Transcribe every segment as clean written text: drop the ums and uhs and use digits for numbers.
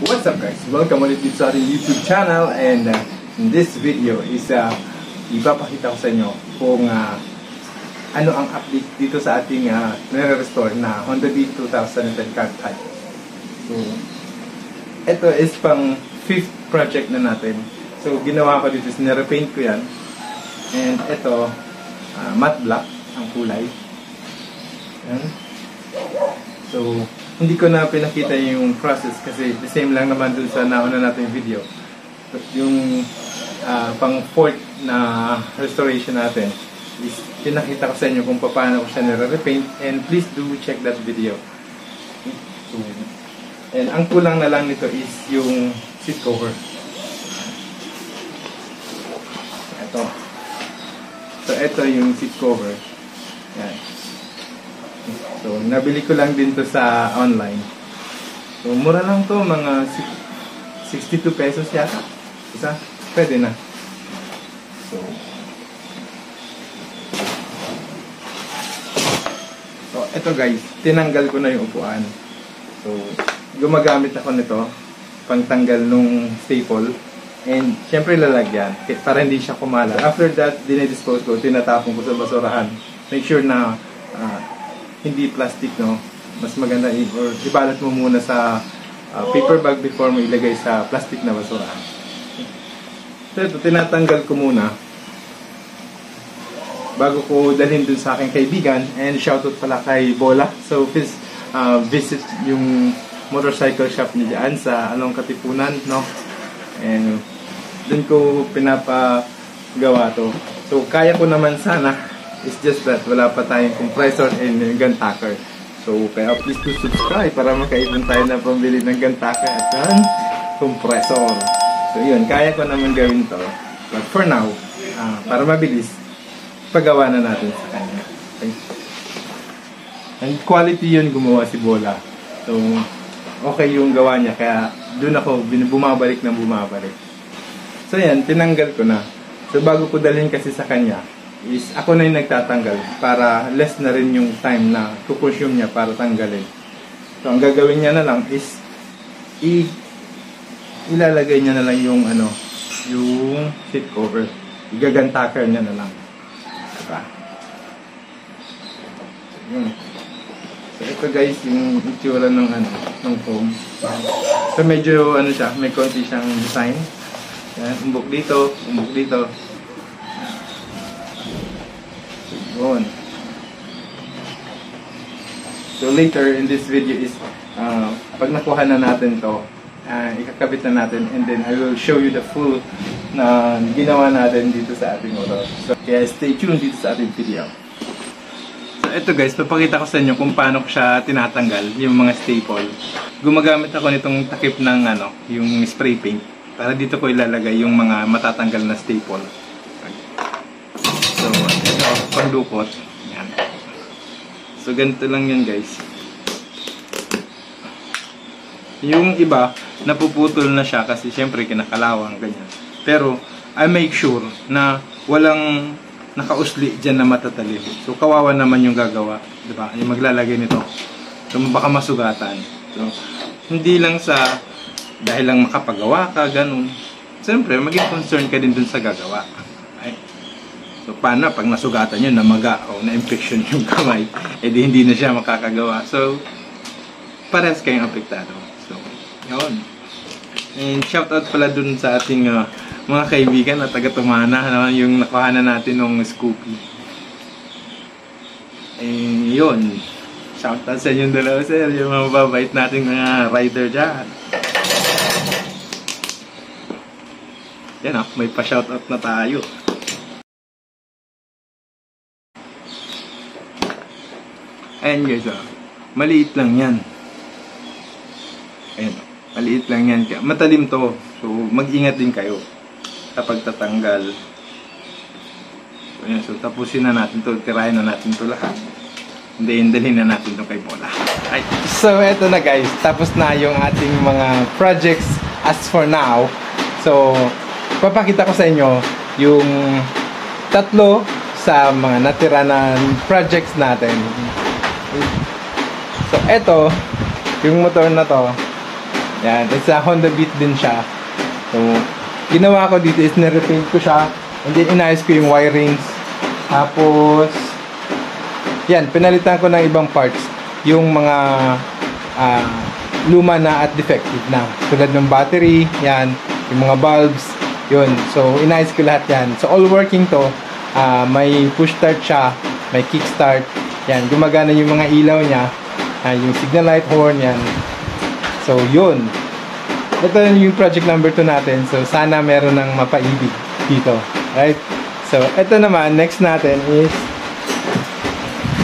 What's up guys? Welcome ulit dito sa ating YouTube channel, and in this video is ipapakita ko sa inyo kung ano ang update dito sa ating nire-restore na Honda Beat 2010 car type. So, ito is pang 5th project na natin. So, ginawa ko dito, nire-paint ko yan. And ito, matte black ang kulay. Yan. So, hindi ko na pinakita yung process kasi the same lang naman dun sa nauna natin video. But yung pang 4th na restoration natin is pinakita ko sa inyo kung paano ko siya nire-repaint, and please do check that video. So, and ang kulang na lang nito is yung seat cover. Ito. So, ito yung seat cover. Yan. So, nabili ko lang din to sa online. So, mura lang to, mga 62 pesos yata. Isa, pwede na. So, eto guys, tinanggal ko na yung upuan. So, gumagamit ako nito pangtanggal nung staple. And, syempre lalagyan, para hindi siya kumala. After that, dinedispose ko, tinatapon ko sa basurahan. Make sure na hindi plastic, no? Mas maganda or ibalat mo muna sa paper bag before mo ilagay sa plastic na basurahan. So ito, tinatanggal ko muna bago ko dalhin dun sa aking kaibigan, and shoutout pala kay Bola. So please visit yung motorcycle shop niya dyan sa Katipunan, no? And dun ko pinapagawa to. So kaya ko naman sana. It's just that wala pa tayong compressor and gun tacker. So, kaya please do subscribe para makaipon tayo na pambili ng gun tacker at gun compressor. So, yun. Kaya ko naman gawin to. But for now, para mabilis, paggawa na natin sa kanya. Okay? And quality yun gumawa si Bola. So, okay yung gawa niya. Kaya, dun ako bumabalik ng bumabalik. So, yan. Tinanggal ko na. So, bago ko dalhin kasi sa kanya, is ako na yung nagtatanggal para less na rin yung time na kukonsume niya para tanggalin. So, ang gagawin niya na lang is ilalagay niya na lang yung yung seat cover. Igagantaker niya na lang. Diba? So, ito guys, yung itsura ng ng foam. So, medyo siya, may konti siyang design. Yan, umbok dito, umbok dito. So later in this video is pag nakuha na natin to, ikakabit na natin, and then I will show you the full na ginawa natin dito sa ating motor. So kaya stay tuned dito sa ating video. So ito guys, papakita ko sa inyo kung paano ko siya tinatanggal yung mga staple. Gumagamit ako nitong takip ng yung spray paint para dito ko ilalagay yung mga matatanggal na staple. Pagdukot. Yan. So, ganito lang yan guys. Yung iba, napuputol na siya kasi syempre kinakalawang, ganyan. Pero, I make sure na walang nakausli dyan na matatalim. So, kawawa naman yung gagawa. Diba? Yung maglalagay nito. So, baka masugatan. So, hindi lang sa dahil lang makapagawa ka, ganun. Siyempre, maging concern ka din dun sa gagawa. So, paano pag nasugatan yun, namaga o na-infection yung kamay, edi hindi na siya makakagawa. So, parehas kayong apektado. So, yun. And shoutout pala dun sa ating mga kaibigan na taga-Tumana, yung nakuhanan natin ng Scoopy. And yun. Shoutout sa inyong dalawa, sir. Yung mga mababait nating mga rider dyan. Yan may pa-shoutout na tayo. Ayan guys, maliit lang yan. Ayan, maliit lang yan. Matalim to. So, mag-ingat din kayo kapag tatanggal. So, ayan, so tapusin na natin to. Tirahin na natin to lahat. Hindi, dalhin na natin to kay Bola. Ay. So, eto na guys. Tapos na yung ating mga projects as for now. So, papakita ko sa inyo yung tatlo sa mga natira na projects natin. So, eto, yung motor na to, Yan, it's a Honda Beat din siya. So, ginawa ko dito is nirepaint ko siya. And then, inayos ko yung wirings. Tapos, yan, pinalitan ko ng ibang parts. Yung mga luma na at defective na. Tulad ng battery, yan, yung mga bulbs, yun. So, inayos ko lahat yan. So, all working to. May push start siya, may kick start. Yan, gumagana yung mga ilaw niya. Yung signal light horn, yan. So, yun. Ito yung project number 2 natin. So, sana meron ng mapaibig dito. Right? So, ito naman, next natin is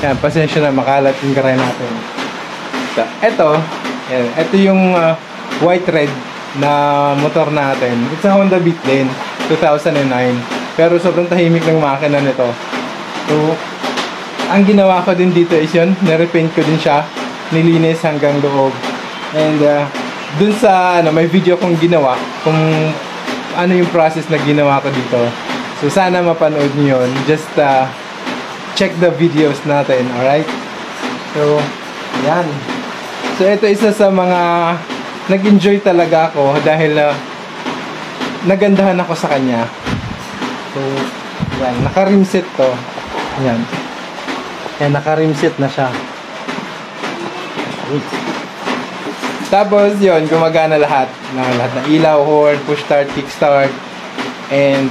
yan, pasensya na, makalat yung karay natin. So, ito yung white red na motor natin. It's a Honda Beat din, 2009. Pero sobrang tahimik ng makina nito. So, ang ginawa ko din dito is yun, nirepaint ko din siya, nilinis hanggang loob. And dun sa may video kong ginawa kung ano yung process na ginawa ko dito. So sana mapanood niyo yun. Just check the videos natin, alright? So, yan. So ito isa sa mga nag-enjoy talaga ako dahil nagandahan ako sa kanya. So, yan, naka-rimset to. Yan. Yan, naka-rimset na siya. Tapos yun, gumagana lahat ng ilaw, horn, push start, kick start, and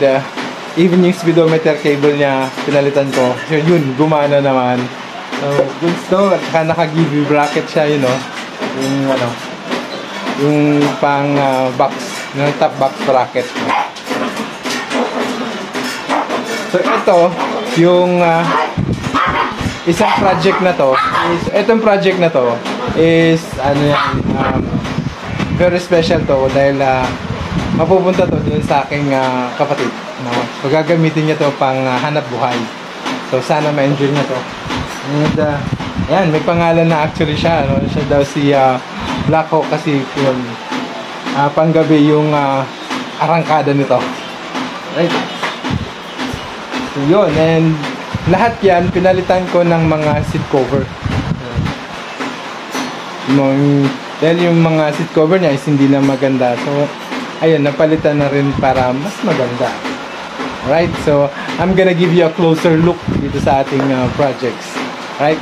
even yung speedometer cable niya pinalitan ko. So yun, gumana naman. So gusto, naka-give bracket siya, you know, yung pang box, yung top box bracket. So ito, yung isang project na to is, itong project na to is very special to dahil mapupunta to dun sa aking kapatid, no? So gagamitin niya to pang hanap buhay. So sana ma-enjoy niya to. And ayan, may pangalan na actually siya, no? Siya daw si Black Hawk kasi yun, panggabi yung arangkada nito. Right? So yun, and lahat yan, pinalitan ko ng mga seat cover. Dahil yung mga seat cover niya is hindi na maganda. So, ayun, napalitan na rin para mas maganda. Right? So, I'm gonna give you a closer look dito sa ating projects. Right?